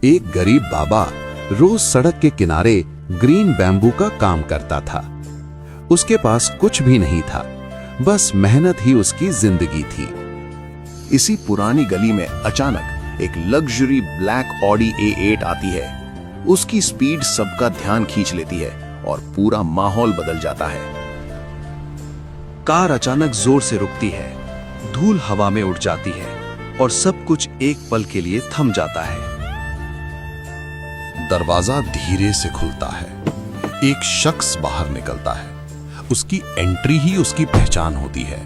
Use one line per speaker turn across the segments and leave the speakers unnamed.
एक गरीब बाबा रोज सड़क के किनारे ग्रीन बैम्बू का काम करता था। उसके पास कुछ भी नहीं था, बस मेहनत ही उसकी जिंदगी थी।
इसी पुरानी गली में अचानक एक लग्जरी ब्लैक ऑडी A8 आती है। उसकी स्पीड सबका ध्यान खींच लेती है और पूरा माहौल बदल जाता है।
कार अचानक जोर से रुकती है, धूल हवा में उड़ जाती है और सब कुछ एक पल के लिए थम जाता है।
दरवाजा धीरे से खुलता है। एक शख्स बाहर निकलता है। उसकी एंट्री ही उसकी पहचान होती है।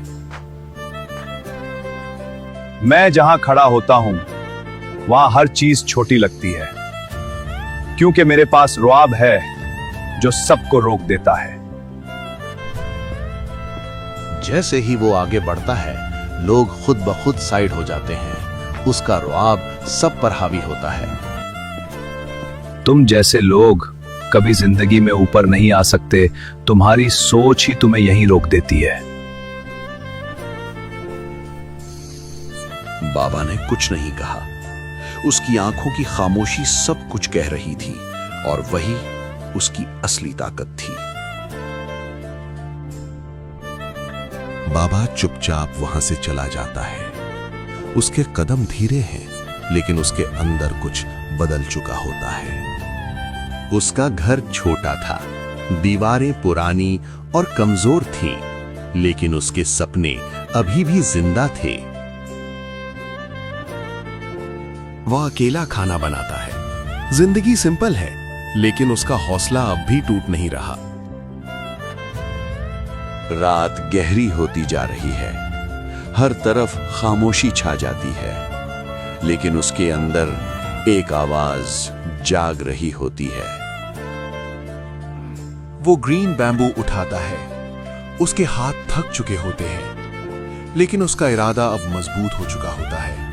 मैं जहां खड़ा होता हूं वहां हर चीज छोटी लगती है, क्योंकि मेरे पास रुआब है जो सबको रोक देता है।
जैसे ही वो आगे बढ़ता है, लोग खुद ब खुद साइड हो जाते हैं। उसका रुआब सब पर हावी होता है।
तुम जैसे लोग कभी जिंदगी में ऊपर नहीं आ सकते। तुम्हारी सोच ही तुम्हें यहीं रोक देती है।
बाबा ने कुछ नहीं कहा। उसकी आंखों की खामोशी सब कुछ कह रही थी और वही उसकी असली ताकत थी।
बाबा चुपचाप वहां से चला जाता है। उसके कदम धीरे हैं, लेकिन उसके अंदर कुछ बदल चुका होता है। उसका घर छोटा था, दीवारें पुरानी और कमजोर थीं, लेकिन उसके सपने अभी भी जिंदा थे।
वह अकेला खाना बनाता है। जिंदगी सिंपल है, लेकिन उसका हौसला अब भी टूट नहीं रहा। रात गहरी होती जा रही है। हर तरफ खामोशी छा जाती है, लेकिन उसके अंदर एक आवाज जाग रही होती है। वो ग्रीन बैम्बू उठाता है। उसके हाथ थक चुके होते हैं, लेकिन उसका इरादा अब मजबूत हो चुका होता है।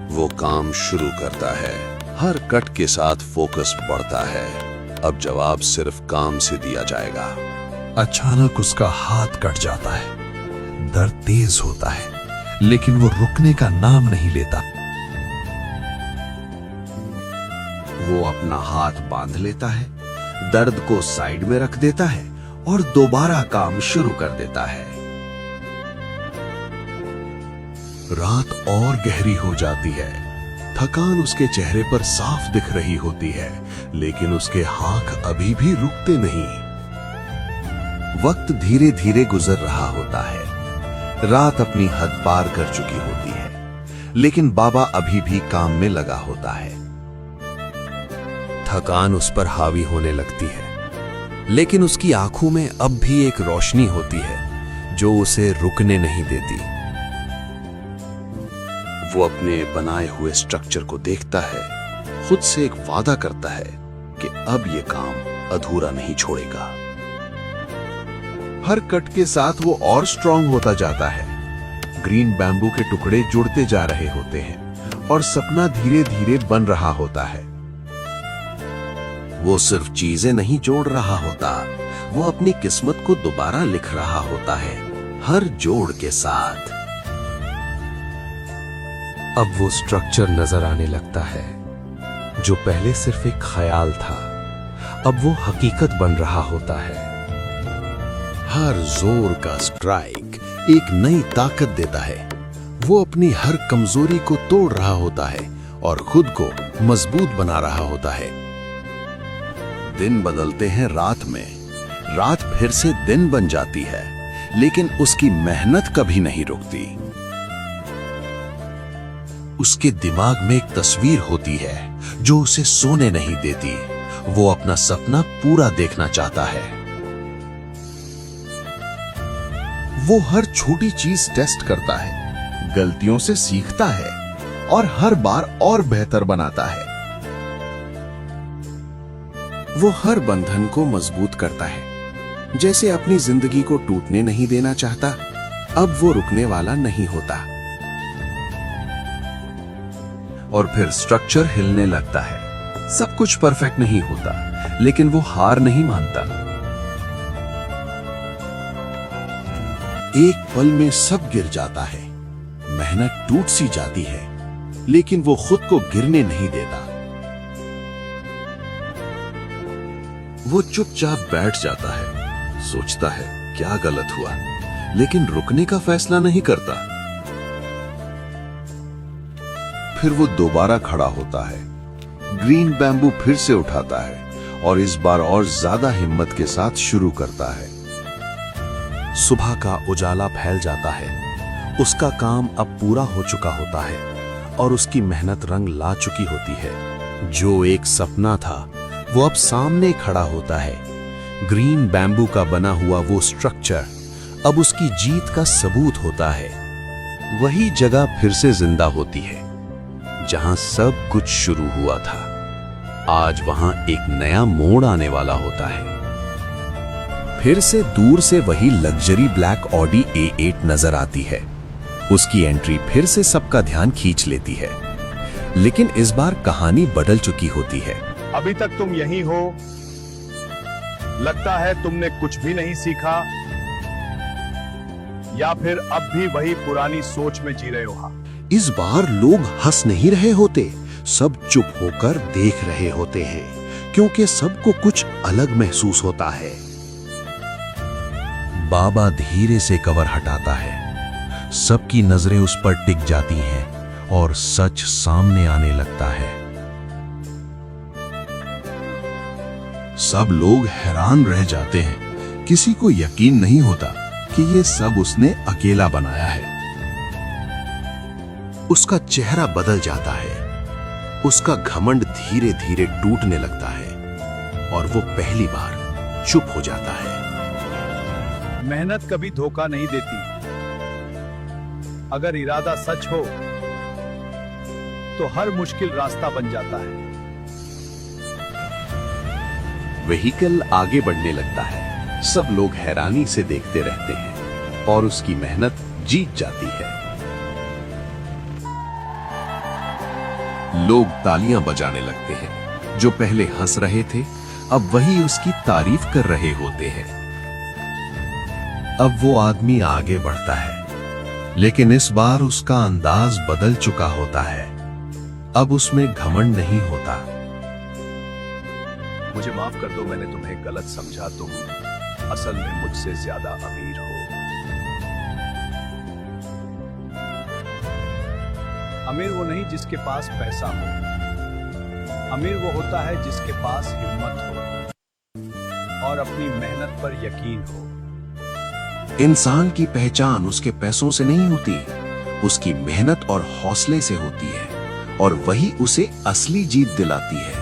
वो काम शुरू करता है। हर कट के साथ फोकस बढ़ता है। अब जवाब सिर्फ काम से दिया जाएगा। अचानक उसका हाथ कट जाता है। दर्द तेज होता है, लेकिन वो रुकने का नाम नहीं लेता।
वो अपना हाथ बांध लेता है, दर्द को साइड में रख देता है और दोबारा काम शुरू कर देता है। रात और गहरी हो जाती है। थकान उसके चेहरे पर साफ दिख रही होती है, लेकिन उसके हाथ अभी भी रुकते नहीं। वक्त धीरे धीरे गुजर रहा होता है। रात अपनी हद पार कर चुकी होती है, लेकिन बाबा अभी भी काम में लगा होता है। थकान उस पर हावी होने लगती है, लेकिन उसकी आंखों में अब भी एक रोशनी होती है जो उसे रुकने नहीं देती। वो अपने बनाए हुए स्ट्रक्चर को देखता है, खुद से एक वादा करता है कि अब ये काम अधूरा नहीं छोड़ेगा। हर कट के साथ वो और स्ट्रांग होता जाता है। ग्रीन बैम्बू के टुकड़े जुड़ते जा रहे होते हैं और सपना धीरे धीरे बन रहा होता है। वो सिर्फ चीजें नहीं जोड़ रहा होता, वो अपनी किस्मत को दोबारा लिख रहा होता है, हर जोड़ के साथ।
अब वो स्ट्रक्चर नजर आने लगता है। जो पहले सिर्फ एक ख्याल था, अब वो हकीकत बन रहा होता है।
हर जोर का स्ट्राइक एक नई ताकत देता है। वो अपनी हर कमजोरी को तोड़ रहा होता है और खुद को मजबूत बना रहा होता है। दिन बदलते हैं रात में। रात फिर से दिन बन जाती है, लेकिन उसकी मेहनत कभी नहीं रुकती। उसके दिमाग में एक तस्वीर होती है जो उसे सोने नहीं देती। वो अपना सपना पूरा देखना चाहता है। वो हर छोटी चीज टेस्ट करता है, गलतियों से सीखता है और हर बार और बेहतर बनाता है। वो हर बंधन को मजबूत करता है, जैसे अपनी जिंदगी को टूटने नहीं देना चाहता। अब वो रुकने वाला नहीं होता। और फिर स्ट्रक्चर हिलने लगता है। सब कुछ परफेक्ट नहीं होता, लेकिन वो हार नहीं मानता। एक पल में सब गिर जाता है। मेहनत टूट सी जाती है, लेकिन वो खुद को गिरने नहीं देता। वो चुपचाप बैठ जाता है, सोचता है क्या गलत हुआ, लेकिन रुकने का फैसला नहीं करता। फिर वो दोबारा खड़ा होता है, ग्रीन बैम्बू फिर से उठाता है और इस बार और ज्यादा हिम्मत के साथ शुरू करता है।
सुबह का उजाला फैल जाता है। उसका काम अब पूरा हो चुका होता है और उसकी मेहनत रंग ला चुकी होती है। जो एक सपना था वो अब सामने खड़ा होता है। ग्रीन बैम्बू का बना हुआ वो स्ट्रक्चर अब उसकी जीत का सबूत होता है। वही जगह फिर से जिंदा होती है जहां सब कुछ शुरू हुआ था। आज वहां एक नया मोड़ आने वाला होता है। फिर से दूर से वही लग्जरी ब्लैक ऑडी A8 नजर आती है। उसकी एंट्री फिर से सबका ध्यान खींच लेती है, लेकिन इस बार कहानी बदल चुकी होती है।
अभी तक तुम यहीं हो? लगता है तुमने कुछ भी नहीं सीखा, या फिर अब भी वही पुरानी सोच में जी रहे हो?
इस बार लोग हंस नहीं रहे होते, सब चुप होकर देख रहे होते हैं, क्योंकि सबको कुछ अलग महसूस होता है।
बाबा धीरे से कवर हटाता है। सबकी नजरें उस पर टिक जाती हैं और सच सामने आने लगता है।
सब लोग हैरान रह जाते हैं। किसी को यकीन नहीं होता कि ये सब उसने अकेला बनाया है। उसका चेहरा बदल जाता है। उसका घमंड धीरे धीरे टूटने लगता है और वो पहली बार चुप हो जाता है।
मेहनत कभी धोखा नहीं देती। अगर इरादा सच हो तो हर मुश्किल रास्ता बन जाता है।
व्हीकल आगे बढ़ने लगता है। सब लोग हैरानी से देखते रहते हैं और उसकी मेहनत जीत जाती है। लोग तालियां बजाने लगते हैं। जो पहले हंस रहे थे अब वही उसकी तारीफ कर रहे होते हैं। अब वो आदमी आगे बढ़ता है, लेकिन इस बार उसका अंदाज बदल चुका होता है। अब उसमें घमंड नहीं होता।
मुझे माफ कर दो, मैंने तुम्हें गलत समझा। तुम असल में मुझसे ज्यादा अमीर हो। अमीर वो नहीं जिसके पास पैसा हो, अमीर वो होता है जिसके पास हिम्मत हो और अपनी मेहनत पर यकीन हो।
इंसान की पहचान उसके पैसों से नहीं होती, उसकी मेहनत और हौसले से होती है, और वही उसे असली जीत दिलाती है।